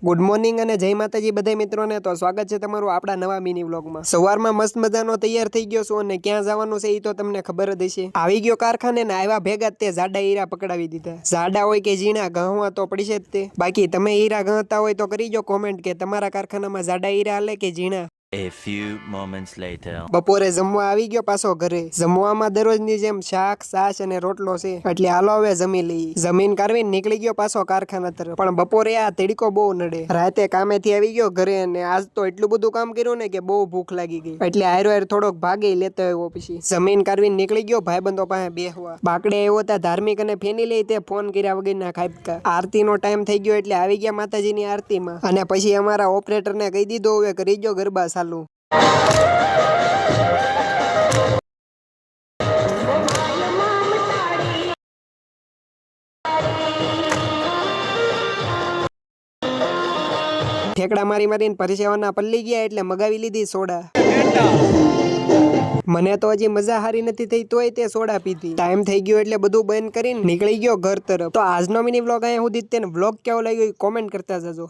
Good morning અને જય માતાજી બધા મિત્રોને તો સ્વાગત છે તમારું આપણા નવા મિની વ્લોગમાં। સવારમાં મસ્ત મજાનો તૈયાર થઈ ગયો છું અને ક્યાં જવાનું છે એ તો તમને ખબર જ હશે। આવી ગયો કારખાને ને આવ્યા ભેગા તે જાડા હીરા પકડાવી દીધા। જાડા હોય કે ઝીણા ઘઉં તો પડી છે જ તે। બાકી તમે હીરા ગણતા હોય તો કરી જો કોમેન્ટ કે તમારા કારખાનામાં જાડા હીરા હાલે કે ઝીણા। A few moments later. બપોરે જમવા આવી ગયો પાછો ઘરે। જમવામાં દરરોજની જેમ શાક છાશ અને રોટલો છે એટલે હાલો હવે જમી લઈએ। જમીન કાઢવીને નીકળી ગયો પાછો કારખાના તરફ। પણ બપોરે આ તડકો બહુ નડે। રાતે કામેથી આવી ગયો ઘરે અને આજ તો એટલું બધું કામ કર્યું ને કે બહુ ભૂખ લાગી ગઈ એટલે હારો હાર થોડોક ભાગી લેતો આવ્યો। પછી જમીન કાઢવીને નીકળી ગયો ભાઈબંધો પાસે બેહવા। બાકડે આવ્યો તા ધાર્મિક અને ફેની લઈ તે ફોન કર્યા વગરના ખાબકા। આરતીનો ટાઈમ થઈ ગયો એટલે આવી ગયા માતાજીની આરતીમાં અને પછી અમારા ઓપરેટરને કહી દીધો હવે કરી જો ગરબા ચાલુ। ઠેકડા મારી મારીને પરસેવાના પલ્લી ગયા એટલે મગાવી લીધી સોડા। મને તો હજી મજા હારી નથી થઈ તોય તે સોડા પીધી। ટાઈમ થઈ ગયો એટલે બધું બંધ કરીને નીકળી ગયો ઘર તરફ। તો આજનો મિની વ્લોગ અહીંયા સુધી તેને વ્લોગ કેવો લાગ્યો કોમેન્ટ કરતા જજો।